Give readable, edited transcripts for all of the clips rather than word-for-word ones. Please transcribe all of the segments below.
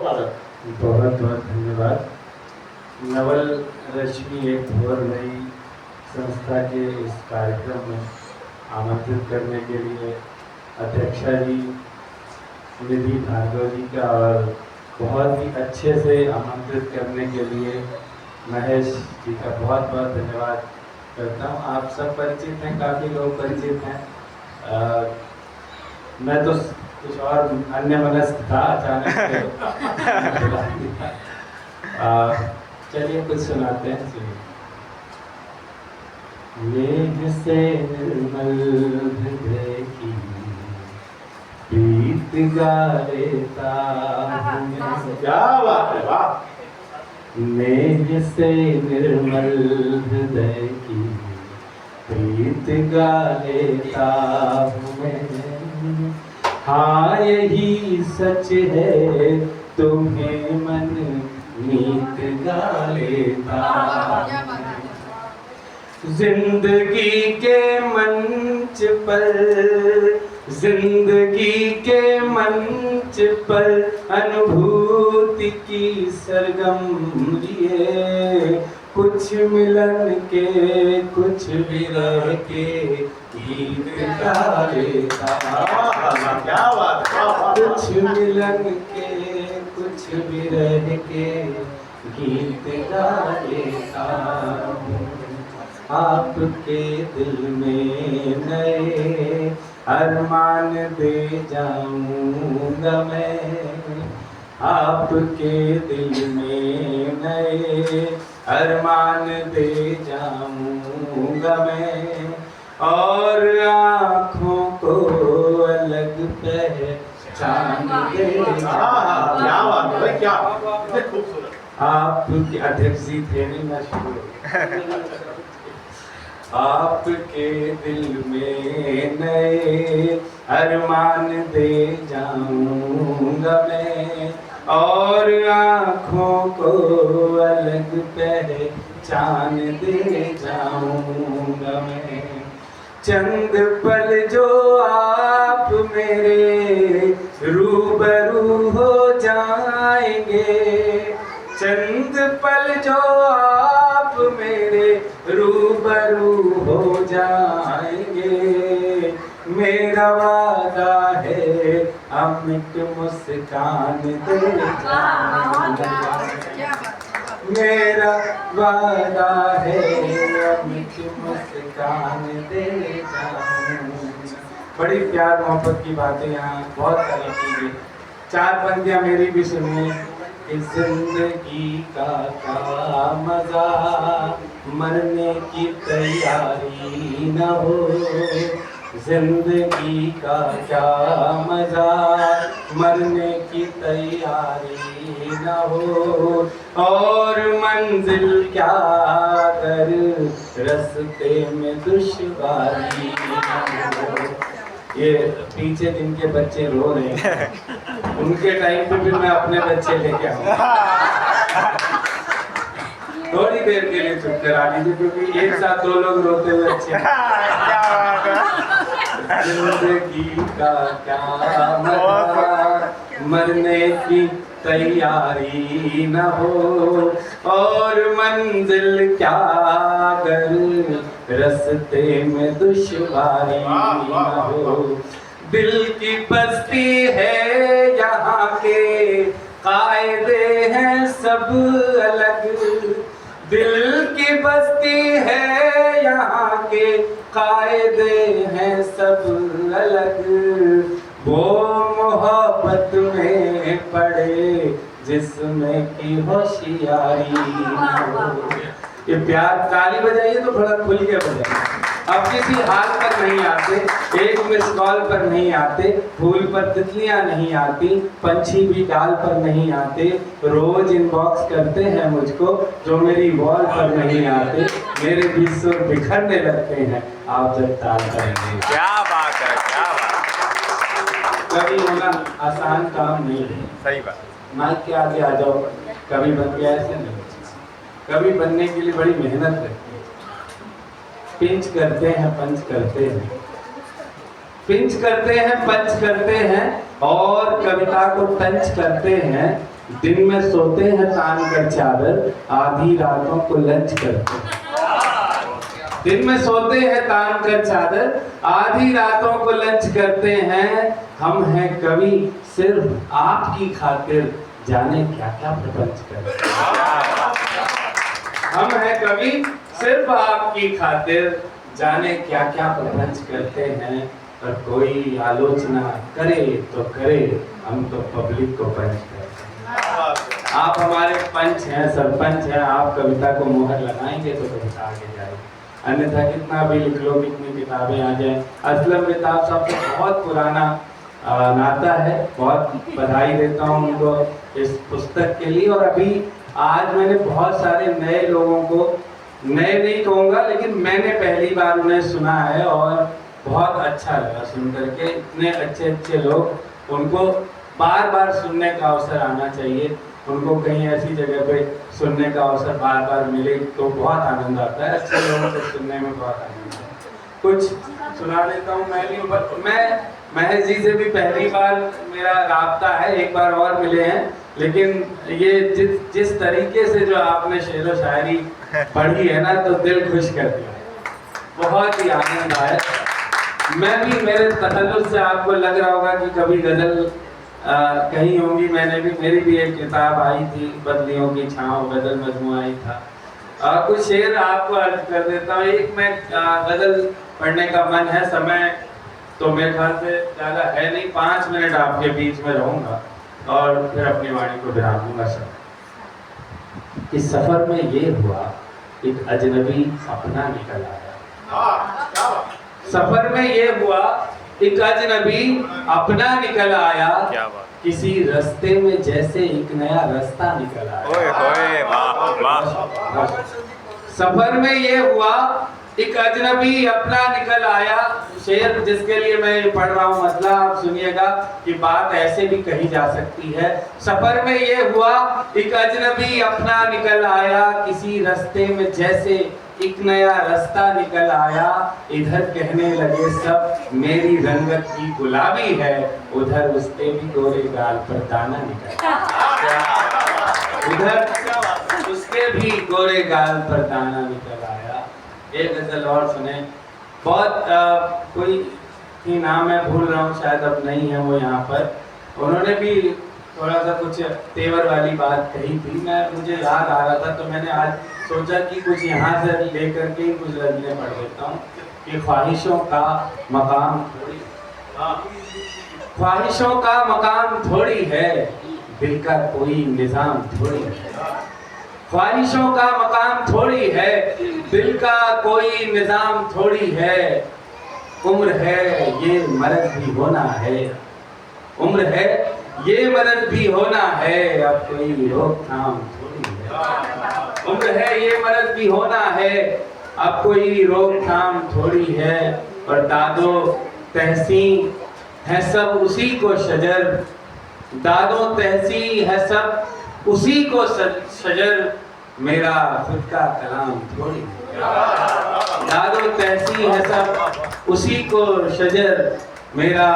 बहुत बहुत धन्यवाद। नवल रश्मि एक और नई संस्था के इस कार्यक्रम में आमंत्रित करने के लिए अध्यक्षा जी निधि भार्गव जी का और बहुत ही अच्छे से आमंत्रित करने के लिए महेश जी का बहुत बहुत धन्यवाद करता हूँ। आप सब परिचित हैं, काफ़ी लोग परिचित हैं। मैं तो कुछ और अन्य मनस्क था, अचानक से चलिए कुछ सुनाते हैं। सुनिए। मेघ से निर्मल हृदय की प्रीत गा लेता हूँ। क्या बात है, वाह। मेघ से निर्मल हृदय की प्रीत गा लेता हूँ मैं। हाँ यही सच है, तुम्हें मन मीत गा लेता। जिंदगी के मंच पर, जिंदगी के मंच पर अनुभूति की सरगम लिए, कुछ मिलन के कुछ विरह के गीत गा लेता। क्या बात है। कुछ मिलन के कुछ विरह के गीत गा लेता। आपके दिल में नए अरमान दे जाऊंगा मैं। आपके दिल में नए अरमान दे जाऊंगा मैं, और आँखों को अलग पहचान दे। क्या बात है, क्या खूबसूरत। आपके अध्यक्ष जी थे नहीं, मैं शुरू। आपके दिल में नए अरमान दे जाऊंगा मैं, और आँखों को अलग पहचान दे जाऊंगा मैं। चंद पल जो आप मेरे रूबरू हो जाएंगे, चंद पल जो आप मेरे रूबरू हो जाएंगे, मेरा वादा है अमिट मुस्कान दे जाऊंगा। मेरा वादा है अमिट मुस्कान दे जाऊंगा। बड़ी प्यार मोहब्बत की बातें यहाँ बहुत सारी की गई। चार पंक्तियाँ मेरी भी सुनिए। जिंदगी का क्या मजा, मरने की तैयारी न हो। जिंदगी का क्या मजा, मरने की तैयारी न हो। और मंजिल क्या कर रास्ते में दुश्वारी न हो। ये पीछे जिनके बच्चे रो रहे हैं उनके टाइम पे भी मैं अपने बच्चे लेके आऊंगा। थोड़ी देर के लिए चुप करा लीजिए, क्योंकि एक साथ दो लोग रोते हुए अच्छे। जिंदगी का क्या मजा, मरने की तैयारी न हो। और मंजिल क्या कर रास्ते में दुश्वारी न हो। दिल की बस्ती है यहाँ के, कायदे हैं सब अलग। दिल की बस्ती है यहाँ के, कायदे हैं सब अलग। वो मोहब्बत में पड़े जिसमें की होशियारी न हो। ये प्यार, ताली बजाइए तो थोड़ा खुल के बजाइए। अब किसी हाल पर नहीं आते, एक मिस कॉल पर नहीं आते, फूल पर तितलियां नहीं आती, पंछी भी डाल पर नहीं आते। रोज इनबॉक्स करते हैं मुझको, जो मेरी वॉल पर नहीं आते। मेरे भी सुर बिखरने लगते हैं आप जब ताल करेंगे। क्या बात है, क्या बात। कभी होना आसान काम नहीं है। सही बात। माइक के आगे आ जाओ, कभी बन गया ऐसे नहीं। कभी बनने के लिए बड़ी मेहनत लगती है। पिंच करते हैं, पंच करते हैं, पिंच करते हैं, पंच करते हैं, और कविता को टंच करते हैं। दिन में सोते हैं तान कर चादर, आधी रातों को लंच करते हैं। दिन में सोते हैं तान कर चादर, आधी रातों को लंच करते हैं। हम हैं कवि सिर्फ आपकी खातिर, जाने क्या क्या प्रपंच करते हैं। हम हैं कवि सिर्फ आपकी खातिर, जाने क्या क्या प्रपंच करते हैं। और कोई आलोचना करे तो करे, हम तो पब्लिक को पंच करते हैं। आप हमारे पंच हैं, सरपंच हैं, आप कविता को मोहर लगाएंगे तो कविता आगे जाएगी, अन्यथा कितना भी लिख लो, कितनी किताबें आ जाए। असलम बेताब साहब से बहुत पुराना नाता है, बहुत बधाई देता हूँ उनको इस पुस्तक के लिए। और अभी आज मैंने बहुत सारे नए लोगों को, नए नहीं कहूँगा लेकिन मैंने पहली बार उन्हें सुना है और बहुत अच्छा लगा सुन करके। इतने अच्छे अच्छे लोग, उनको बार बार सुनने का अवसर आना चाहिए। उनको कहीं ऐसी जगह पे सुनने का अवसर बार बार मिले तो बहुत आनंद आता है। अच्छे लोगों से सुनने में बहुत आनंद आता है। कुछ सुना देता हूँ मैं भी। मैं महेश जी से भी पहली बार मेरा राब्ता है, एक बार और मिले हैं, लेकिन ये जिस तरीके से जो आपने शेर व शायरी पढ़ी है ना, तो दिल खुश कर दिया, बहुत ही आनंद आया। मैं भी, मेरे तसल्लुस से आपको लग रहा होगा कि कभी गजल कहीं होंगी। मैंने भी, मेरी भी एक किताब आई थी, बदलियों की छाँव गजल मजमुआ ही था। कुछ शेर आपको अर्ज कर देता हूँ। एक मैं गजल पढ़ने का मन है, समय तो मेरे ख्याल से ज़्यादा है नहीं, 5 मिनट आपके बीच में रहूँगा और फिर अपनी वाणी को विराम दूंगा। सब इस सफर में ये हुआ, एक अजनबी अपना निकल आया। सफर में ये हुआ, एक अजनबी अपना निकल आया। किसी रास्ते में जैसे एक नया रास्ता निकल आया। ओए होए, वाह वाह। सफर में ये हुआ, एक अजनबी अपना निकल आया। शेर जिसके लिए मैं पढ़ रहा हूँ, मतलब आप सुनिएगा कि बात ऐसे भी कही जा सकती है। सफर में ये हुआ, एक अजनबी अपना निकल आया। किसी रास्ते में जैसे एक नया रास्ता निकल आया। इधर कहने लगे सब मेरी रंगत की गुलाबी है, उधर उसके भी गोरे गाल पर दाना निकल आया। उधर उसके भी गोरे गाल पर दाना निकल आया। एक गजल और सुने, बहुत कोई ही नाम है, भूल रहा हूँ, शायद अब नहीं है वो यहाँ पर। उन्होंने भी थोड़ा सा कुछ तेवर वाली बात कही थी, मुझे याद आ रहा था तो मैंने आज सोचा कि कुछ यहाँ से लेकर के ही कुछ गजलें पढ़ देता हूँ कि ख्वाहिशों का मकाम थोड़ी, ख्वाहिशों का मकाम थोड़ी है, दिल का कोई निजाम थोड़ी है। ख्वाहिशों का मकाम थोड़ी है, दिल का कोई निजाम थोड़ी है। उम्र है ये मर्द भी होना है, उम्र है ये मर्द भी होना है, अब कोई रोकथाम थोड़ी है। उम्र है ये मर्द भी होना है, अब कोई रोकथाम थोड़ी है। और दादो तहसी है सब उसी को शजर, दादो तहसी है सब उसी को शजर, मेरा खुद का कलाम थोड़ी है। दादो तहसी है सब उसी को शजर, मेरा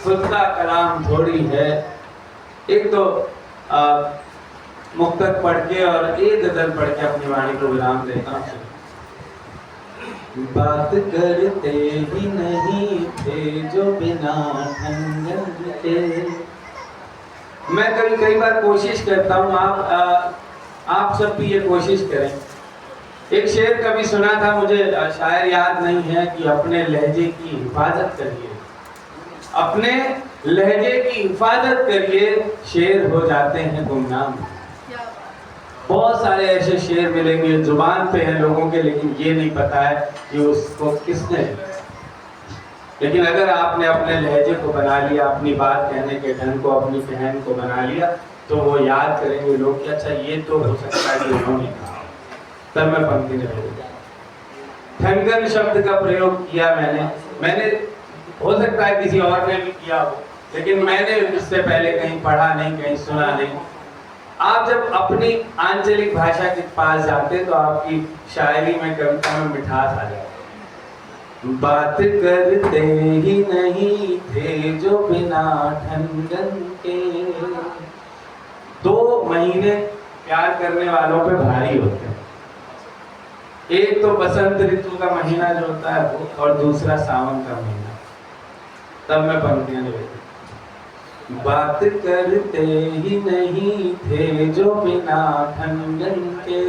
खुद का कलाम थोड़ी है। एक तो मुक्तक पढ़ के और एक गजल पढ़ के अपनी वाणी को विराम देता हूँ। बात करते ही नहीं थे जो बिना ठंडन के। मैं कई बार कोशिश करता हूँ, आप सब भी ये कोशिश करें। एक शेर कभी सुना था, मुझे शायर याद नहीं है, कि अपने लहजे की हिफाजत करिए, अपने लहजे की हिफाजत करिए, शेर हो जाते हैं गुमनाम। बहुत सारे ऐसे शेर मिलेंगे जुबान पे हैं लोगों के, लेकिन ये नहीं पता है कि उसको किसने लिखा। लेकिन अगर आपने अपने लहजे को बना लिया, अपनी बात कहने के ढंग को, अपनी बहन को बना लिया, तो वो याद करेंगे लोग कि अच्छा ये तो हो सकता है कि उन्होंने कहा। तब मैं पंक्ति में बोलूँगा, ठनगन शब्द का प्रयोग किया मैंने हो सकता है किसी और ने भी किया हो, लेकिन मैंने इससे पहले कहीं पढ़ा नहीं, कहीं सुना नहीं। आप जब अपनी आंचलिक भाषा के पास जाते तो आपकी शायरी में, कविता में मिठास आ जाती। बात करते ही नहीं थे जो बिना ठनगन के, 2 महीने प्यार करने वालों पे भारी होते हैं। एक तो बसंत ऋतु का महीना जो होता है वो, और दूसरा सावन का महीना। तब मैं पंक्तियां लिखी। बात करते ही नहीं थे जो बिना ठंडन के,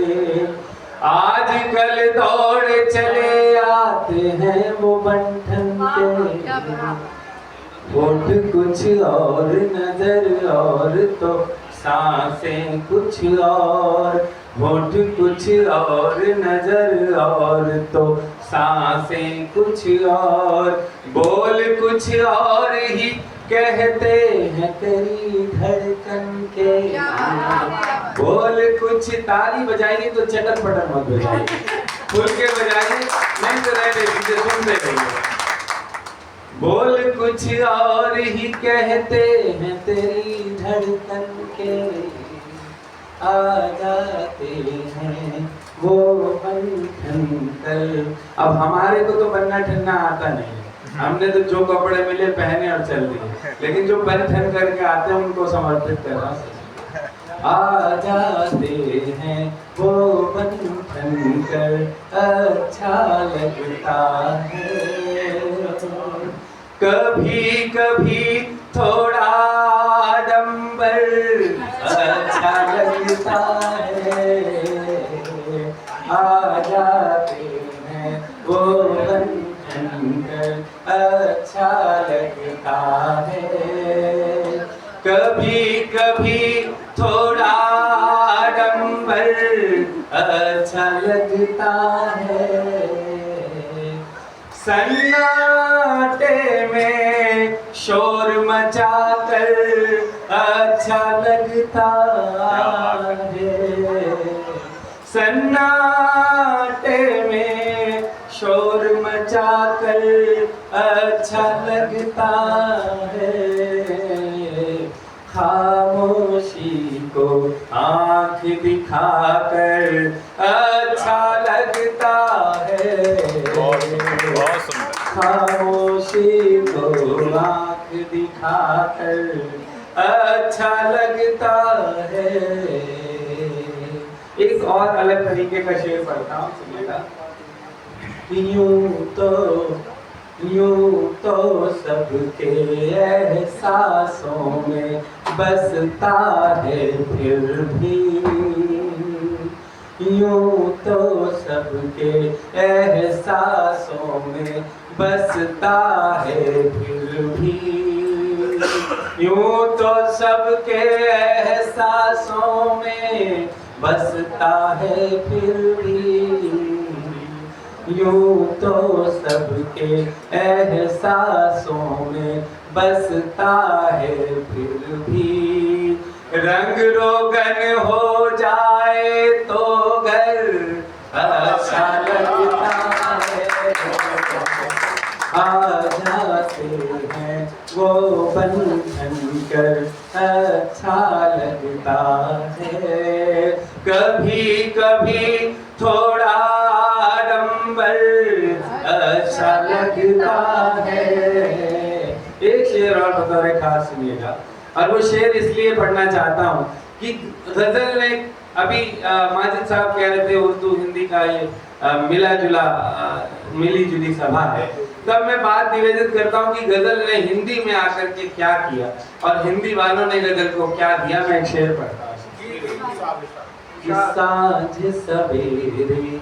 आजकल दौड़ चले आते हैं वो बंठन के। होठ कुछ और नजर और तो सांसें कुछ और, होठ कुछ और नजर और तो सांसें कुछ और, बोल कुछ और ही कहते हैं तेरी धड़कन के। बोल कुछ, ताली बजाइए तो चटर पटर मत बजाइए, खुल के बजाइए, नहीं तो रहने दीजिए, सुनते रहिए। बोल कुछ और ही कहते हैं तेरी धड़कन के, आ जाते हैं वो बंधन कर। अब हमारे को तो बनना ठनना आता नहीं, हमने तो जो कपड़े मिले पहने और चल दिए, लेकिन जो बन ठन करके आते हैं उनको समर्पित करना। आ जाते हैं वो बंधन कर, अच्छा लगता है। कभी कभी थोड़ा आडंबर अच्छा लगता है, आ जाते हैं वो बंधन कर, अच्छा लगता है। कभी कभी थोड़ा आडंबर अच्छा लगता है। सन्नाटे में शोर मचाकर अच्छा लगता है। सन्नाटे में शोर मचाकर अच्छा लगता है। खामोशी को आँख दिखाकर अच्छा लगता है। खामोशी को आँख दिखाकर अच्छा लगता है। एक और अलग तरीके का शेर पढ़ता हूँ, सुनिएगा। यूं तो सबके एहसासों में बसता है फिर भी, यूं तो सबके एहसासों में बसता है फिर भी, यूं तो सबके एहसासों में बसता है फिर भी, यूं तो सबके एहसासों में बसता है फिर भी। रंग रोगन हो जाए तो घर अच्छा लगता है, आ जाते हैं वो बंधन कर अच्छा लगता है। कभी कभी थोड़ा आडंबर अच्छा लगता है। एक शेर और बतौर खास सुनिएगा, और वो शेर इसलिए पढ़ना चाहता हूँ कि गजल ने अभी माजिद साहब कह रहे थे उर्दू हिंदी का ये मिली जुली सभा है, तब मैं बात निवेदित करता हूँ कि गजल ने हिंदी में आकर के क्या किया और हिंदी वालों ने गजल को क्या दिया। मैं एक शेर पढ़ता हूँ। साँझ सवेरे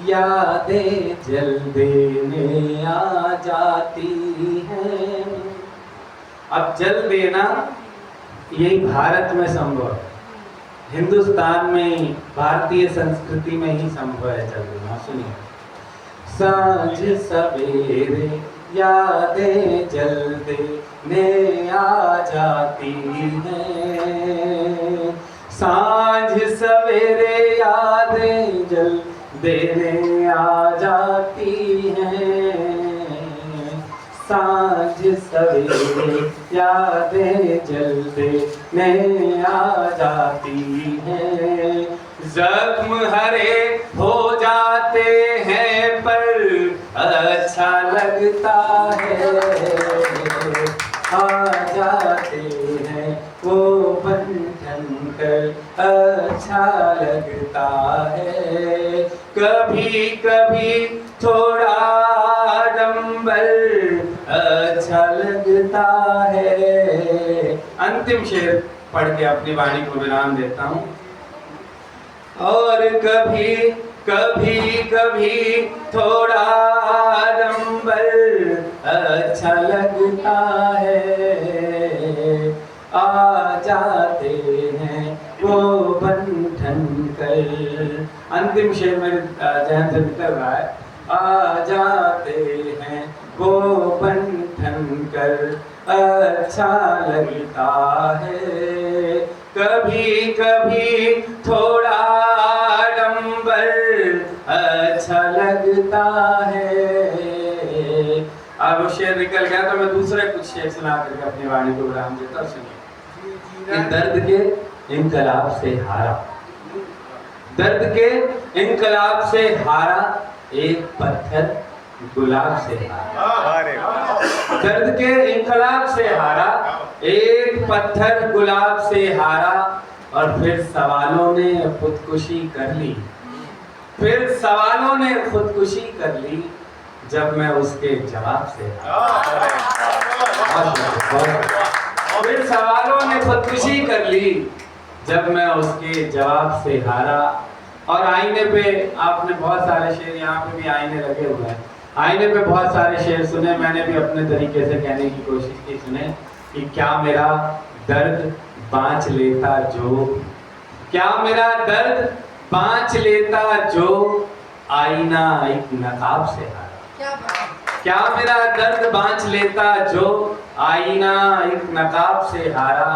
यादें जल देने आ जाती हैं। अब जल देना यही भारत में संभव है, हिंदुस्तान में भारतीय संस्कृति में ही संभव है जल देना। सुनिए। साँझ सवेरे यादें जल देने आ जाती हैं, साँझ सवेरे यादें जल देने आ जाती हैं, साँझ सवेरे यादें जल देने आ जाती हैं। जख्म हरे हो जाते हैं पर अच्छा लगता है, आ जाते हैं वो बंधन कर अच्छा लगता है, कभी कभी थोड़ा डंबल अच्छा लगता है। अंतिम शेर पढ़ के अपनी वाणी को विराम देता हूँ। और कभी कभी कभी थोड़ा डंबल अच्छा लगता है, आ जाते हैं वो बंधन कर। अंतिम शेर मेरे जहन से निकल रहा है। आ जाते हैं वो बंधन कर, अच्छा लगता है, कभी कभी थोड़ा डंबल अच्छा लगता है। अब शेर निकल गया तो मैं दूसरे कुछ शेर सुना करके अपनी वाणी को विराम देता हूं। सुनिए। दर्द के इनकलाब से हारा, दर्द के इनकलाब से हारा, एक पत्थर गुलाब से हारा। दर्द के इनकलाब से हारा, एक पत्थर गुलाब से हारा। और फिर सवालों ने खुदकुशी कर ली, फिर सवालों ने खुदकुशी कर ली, जब मैं उसके जवाब से फिर सवालों ने खुदकुशी कर ली, जब मैं उसके जवाब से हारा। और आईने पे आपने बहुत सारे शेर, यहाँ पे भी आईने लगे हुए हैं, आईने पे बहुत सारे शेर सुने। मैंने भी अपने तरीके से कहने की कोशिश की। सुने कि क्या मेरा दर्द बांच लेता जो, क्या मेरा दर्द बांच लेता जो, आईना एक नकाब से हारा। क्या मेरा दर्द बांच लेता जो, आईना एक नकाब से हारा।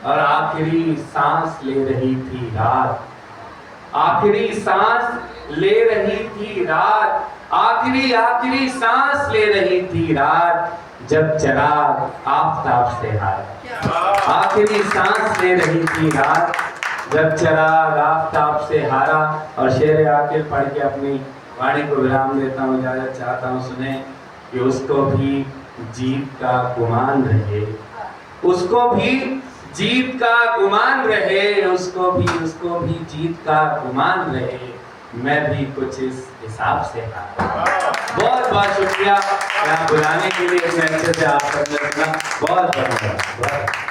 और आखिरी सांस ले रही थी रात, आखिरी सांस ले रही थी रात, आखिरी सांस ले रही थी रात, जब चराग आफताब से हारा। आखिरी सांस ले रही थी रात, जब चराग आफताब से हारा। और शेर आखिर पढ़ के अपनी वाणी को विराम देता हूँ, इजाजत चाहता हूँ। सुने कि उसको भी जीत का गुमान रहे, उसको भी जीत का गुमान रहे, उसको भी जीत का गुमान रहे, मैं भी कुछ इस हिसाब से हारा। बहुत बहुत शुक्रिया यहाँ बुलाने के लिए, इतने अच्छे से आप सबने सुना। बहुत धन्यवाद।